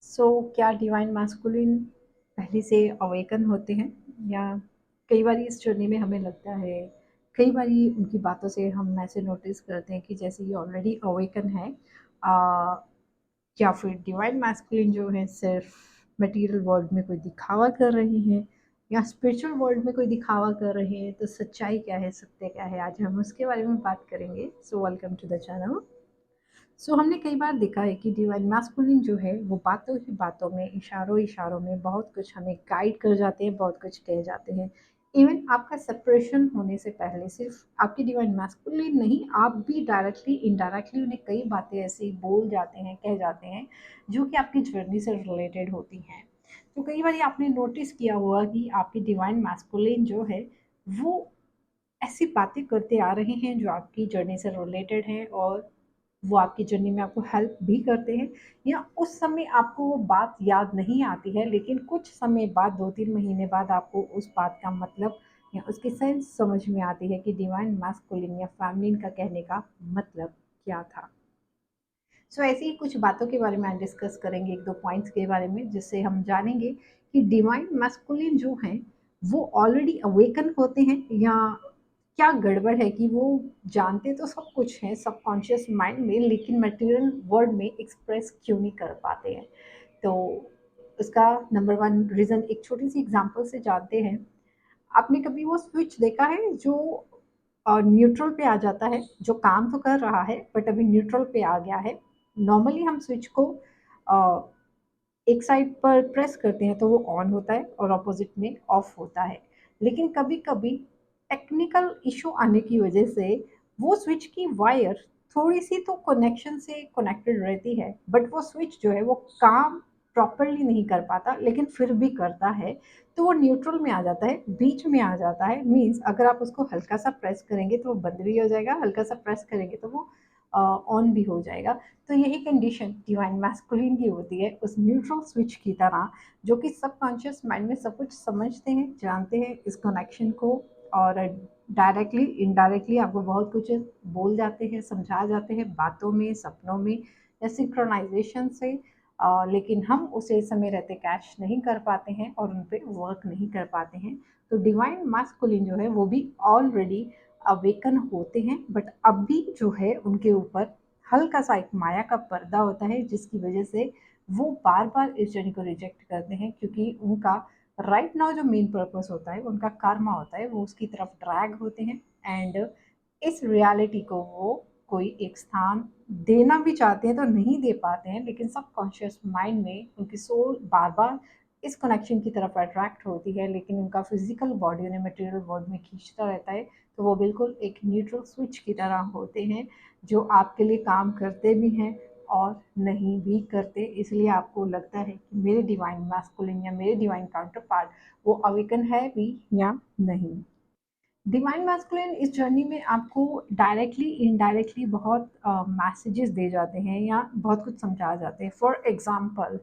क्या divine masculine पहले से अवेकन होते हैं या कई बार इस जर्नी में हमें लगता है, कई बार उनकी बातों से हम ऐसे नोटिस करते हैं कि जैसे ये ऑलरेडी अवेकन है। या फिर डिवाइन मैस्कुलिन जो है सिर्फ मटेरियल वर्ल्ड में कोई दिखावा कर रहे हैं या स्पिरिचुअल वर्ल्ड में कोई दिखावा कर रहे हैं। तो सच्चाई क्या है, सत्य क्या है, आज हम उसके बारे में बात करेंगे। So welcome to the channel. हमने कई बार देखा है कि डिवाइन मैस्कुलिन जो है वो बातों ही बातों में, इशारों इशारों में बहुत कुछ हमें गाइड कर जाते हैं, बहुत कुछ कह जाते हैं। इवन आपका सेपरेशन होने से पहले सिर्फ आपकी डिवाइन मैस्कुलिन नहीं, आप भी डायरेक्टली इनडायरेक्टली उन्हें कई बातें ऐसे बोल जाते हैं, कह जाते हैं जो कि आपकी जर्नी से रिलेटेड होती हैं। तो कई बार आपने नोटिस किया होगा कि आपकी डिवाइन मैस्कुलिन जो है वो ऐसी बातें करते आ रहे हैं जो आपकी जर्नी से रिलेटेड है, और वो आपकी जर्नी में आपको हेल्प भी करते हैं। या उस समय आपको वो बात याद नहीं आती है, लेकिन कुछ समय बाद, 2-3 महीने बाद आपको उस बात का मतलब या उसकी सेंस समझ में आती है कि डिवाइन मैस्कुलिन या फेमिनिन का कहने का मतलब क्या था। ऐसे ही कुछ बातों के बारे में आज डिस्कस करेंगे, 1-2 पॉइंट्स के बारे में, जिससे हम जानेंगे कि डिवाइन मैस्कुलिन जो हैं वो ऑलरेडी अवेकन होते हैं या क्या गड़बड़ है कि वो जानते तो सब कुछ हैं सबकॉन्शियस माइंड में, लेकिन मटेरियल वर्ल्ड में एक्सप्रेस क्यों नहीं कर पाते हैं। तो उसका नंबर वन रीज़न एक छोटी सी एग्जांपल से जानते हैं। आपने कभी वो स्विच देखा है जो न्यूट्रल पे आ जाता है, जो काम तो कर रहा है बट अभी न्यूट्रल पे आ गया है। नॉर्मली हम स्विच को अ, एक साइड पर प्रेस करते हैं तो वो ऑन होता है और अपोजिट में ऑफ होता है। लेकिन कभी-कभी टेक्निकल इश्यू आने की वजह से वो स्विच की वायर थोड़ी-सी तो कनेक्शन से कनेक्टेड रहती है, बट वो स्विच जो है वो काम प्रॉपर्ली नहीं कर पाता, लेकिन फिर भी करता है। तो वो न्यूट्रल में आ जाता है, बीच में आ जाता है। मीन्स अगर आप उसको हल्का-सा प्रेस करेंगे तो वो बंद भी हो जाएगा, हल्का-सा प्रेस करेंगे तो वो ऑन भी हो जाएगा। तो यही कंडीशन डिवाइन मैस्कुलिन की होती है, उस न्यूट्रल स्विच की तरह, जो कि सबकॉन्शियस माइंड में सब कुछ समझते हैं, जानते हैं इस कनेक्शन को, और डायरेक्टली इनडायरेक्टली आपको बहुत कुछ बोल जाते हैं, समझा जाते हैं बातों में, सपनों में या सिंक्रोनाइजेशन से। लेकिन हम उसे समय रहते कैच नहीं कर पाते हैं और उन पे वर्क नहीं कर पाते हैं। तो डिवाइन मैस्कुलिन जो है वो भी ऑलरेडी अवेकन होते हैं, बट अभी जो है उनके ऊपर हल्का सा एक माया का पर्दा होता है, जिसकी वजह से वो बार बार इस जर्नी को रिजेक्ट करते हैं, क्योंकि उनका राइट नाउ जो मेन पर्पस होता है, उनका कर्मा होता है, वो उसकी तरफ ड्रैग होते हैं। एंड इस रियलिटी को वो कोई एक स्थान देना भी चाहते हैं तो नहीं दे पाते हैं, लेकिन सब कॉन्शियस माइंड में उनकी सोल बार बार इस कनेक्शन की तरफ अट्रैक्ट होती है, लेकिन उनका फिजिकल बॉडी उन्हें मटेरियल वर्ल्ड में खींचता रहता है। तो वो बिल्कुल एक न्यूट्रल स्विच की तरह होते हैं, जो आपके लिए काम करते भी हैं और नहीं भी करते। इसलिए आपको लगता है कि मेरे डिवाइन मैस्कुलिन या मेरे डिवाइन काउंटर पार्ट वो अवेकन है भी या नहीं। डिवाइन मैस्कुलिन इस जर्नी में आपको डायरेक्टली इनडायरेक्टली बहुत मैसेजेस दे जाते हैं या बहुत कुछ समझा जाते हैं। फॉर एग्जांपल,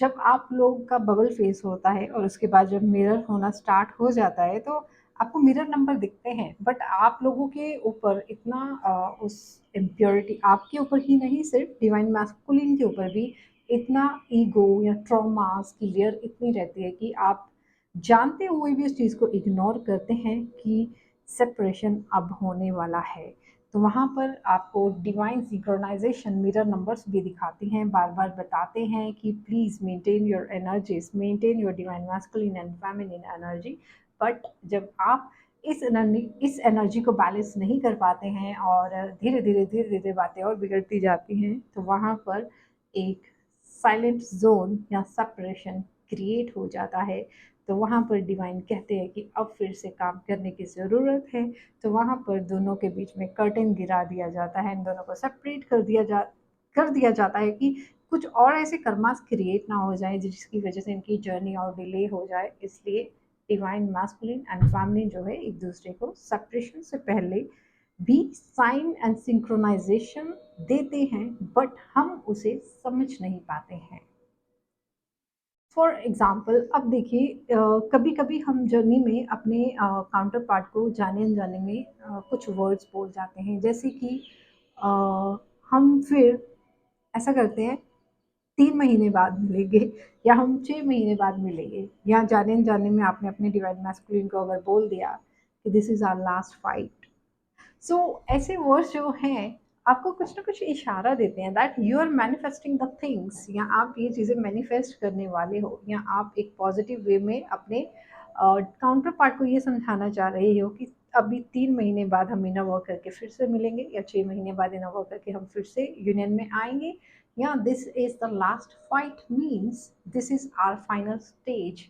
जब आप लोग का बबल फेस होता है और उसके बाद जब मिरर होना स्टार्ट हो जाता है, तो आपको मिरर नंबर दिखते हैं, बट आप लोगों के ऊपर इतना उस इम्प्योरिटी, आपके ऊपर ही नहीं सिर्फ डिवाइन मैस्कुलिन के ऊपर भी इतना ईगो या ट्रॉमास की लेयर इतनी रहती है कि आप जानते हुए भी इस चीज़ को इग्नोर करते हैं कि सेपरेशन अब होने वाला है। तो वहाँ पर आपको डिवाइन सिंक्रोनाइजेशन मिरर नंबर्स भी दिखाते हैं, बार-बार बताते हैं कि please maintain your energies, maintain your divine masculine and feminine energy. But जब आप इस एनर्जी को बैलेंस नहीं कर पाते हैं और धीरे-धीरे, धीरे-धीरे बातें और बिगड़ती जाती हैं, तो वहाँ पर एक साइलेंट ज़ोन या सेपरेशन क्रिएट हो जाता है। तो वहाँ पर डिवाइन कहते हैं कि अब फिर से काम करने की ज़रूरत है। तो वहाँ पर दोनों के बीच में कर्टेन गिरा दिया जाता है, इन दोनों को सेपरेट कर दिया जाता है कि कुछ और ऐसे कर्मास क्रिएट ना हो जाए जिसकी वजह से इनकी जर्नी और डिले हो जाए। इसलिए डिवाइन मैस्कुलिन एंड फेमिनिन जो है एक दूसरे को सेपरेशन से पहले भी साइन एंड सिंक्रोनाइजेशन देते हैं, बट हम उसे समझ नहीं पाते हैं। फॉर एग्ज़ाम्पल, अब देखिए, कभी कभी हम जर्नी में अपने काउंटर पार्ट को जाने अनजाने में कुछ वर्ड्स बोल जाते हैं, जैसे कि अ, हम फिर ऐसा करते हैं, 3 महीने बाद मिलेंगे या हम 6 महीने बाद मिलेंगे, या जाने-अनजाने में आपने अपने डिवाइन मैस्कुलिन को अगर बोल दिया कि this is our last fight. So ऐसे वर्ड्स जो हैं आपको कुछ ना कुछ इशारा देते हैं that you are manifesting the things, या आप ये चीज़ें मैनिफेस्ट करने वाले हो, या आप एक पॉजिटिव वे में अपने काउंटर पार्ट को ये समझाना चाह रहे हो कि अभी 3 महीने बाद हम इनर वर्क करके फिर से मिलेंगे, या 6 महीने बाद इनर वर्क करके हम फिर से यूनियन में आएंगे, या this is the last fight means this is our final stage.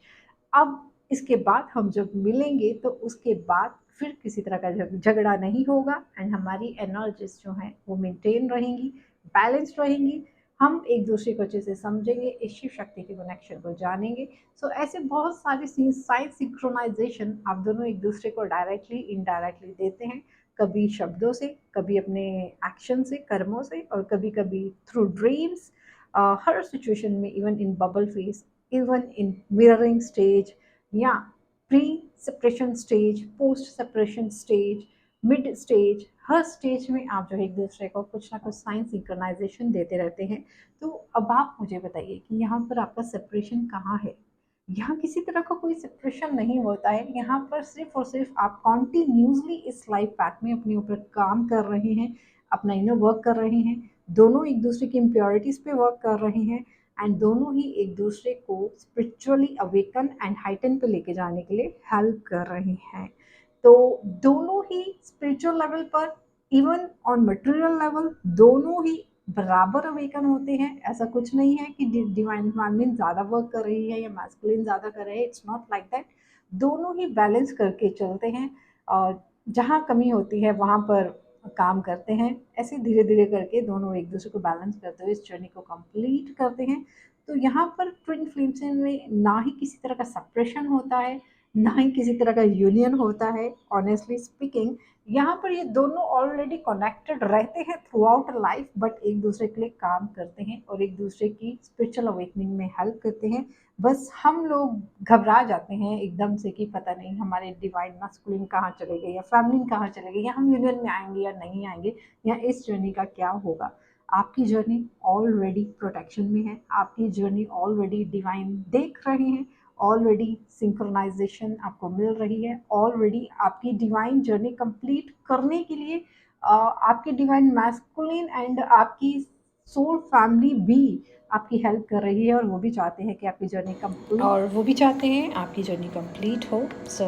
अब इसके बाद हम जब मिलेंगे तो उसके बाद फिर किसी तरह का झगड़ा नहीं होगा, एंड हमारी एनर्जीज जो हैं वो मेंटेन रहेंगी, बैलेंस्ड रहेंगी, हम एक दूसरे को अच्छे से समझेंगे, इस शिव शक्ति के कनेक्शन को जानेंगे। सो ऐसे बहुत सारे साइंस सिंक्रोनाइजेशन आप दोनों एक दूसरे को डायरेक्टली इनडायरेक्टली देते हैं, कभी शब्दों से, कभी अपने एक्शन से, कर्मों से, और कभी कभी थ्रू ड्रीम्स, हर सिचुएशन में, even in bubble phase, even in mirroring stage, या pre separation stage, post separation stage, mid stage, हर स्टेज में आप जो है एक दूसरे को कुछ ना कुछ साइंस सिंक्रोनाइजेशन देते रहते हैं। तो अब आप मुझे बताइए कि यहाँ पर आपका सेपरेशन कहाँ है? यहाँ किसी तरह का कोई सेपरेशन नहीं होता है, यहाँ पर सिर्फ और सिर्फ आप कॉन्टिन्यूसली इस लाइफ पैथ में अपने ऊपर काम कर रहे हैं, अपना इनर वर्क कर रहे हैं, दोनों एक दूसरे की इम्प्योरिटीज पे वर्क कर रहे हैं, एंड दोनों ही एक दूसरे को स्पिरिचुअली अवेकन एंड हाइटन पे लेके जाने के लिए हेल्प कर रहे हैं। तो दोनों ही स्पिरिचुअल लेवल पर, इवन ऑन मटेरियल लेवल, दोनों ही बराबर अवेकन होते हैं। ऐसा कुछ नहीं है कि डिवाइन फेमिनिन ज़्यादा वर्क कर रही है या मैस्कुलिन ज़्यादा कर रहे हैं, इट्स नॉट लाइक दैट। दोनों ही बैलेंस करके चलते हैं, और जहाँ कमी होती है वहाँ पर काम करते हैं। ऐसे धीरे धीरे करके दोनों एक दूसरे को बैलेंस करते हुए इस जर्नी को कंप्लीट करते हैं। तो यहाँ पर ट्विन फ्लेम्स में ना ही किसी तरह का सेपरेशन होता है, ना ही किसी तरह का यूनियन होता है। ऑनेस्टली स्पीकिंग, यहाँ पर ये दोनों ऑलरेडी कनेक्टेड रहते हैं थ्रू आउट लाइफ, बट एक दूसरे के लिए काम करते हैं और एक दूसरे की स्पिरिचुअल अवेकनिंग में हेल्प करते हैं। बस हम लोग घबरा जाते हैं एकदम से कि पता नहीं हमारे डिवाइन मैस्कुलिन कहाँ चले गए या फेमिनिन कहाँ चले गए, या हम यूनियन में आएंगे या नहीं आएंगे, या इस जर्नी का क्या होगा। आपकी जर्नी ऑलरेडी प्रोटेक्शन में है, आपकी जर्नी ऑलरेडी डिवाइन देख रहे हैं, ऑलरेडी सिंक्रोनाइजेशन आपको मिल रही है, ऑलरेडी आपकी डिवाइन जर्नी कंप्लीट करने के लिए आपकी डिवाइन मैस्कुलिन एंड आपकी सोल फैमिली भी आपकी हेल्प कर रही है, और वो भी चाहते हैं कि आपकी जर्नी कंप्लीट हो। सो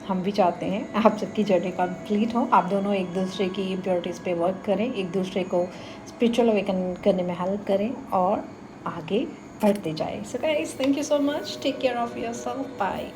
हम भी चाहते हैं आप सबकी जर्नी कंप्लीट हो, आप दोनों एक दूसरे की इम्प्योरिटीज़ पे वर्क करें, एक दूसरे को स्पिरिचुअल अवेकन करने में हेल्प करें और आगे बढ़ते जाए। So guys, thank you so much, take care of yourself, bye.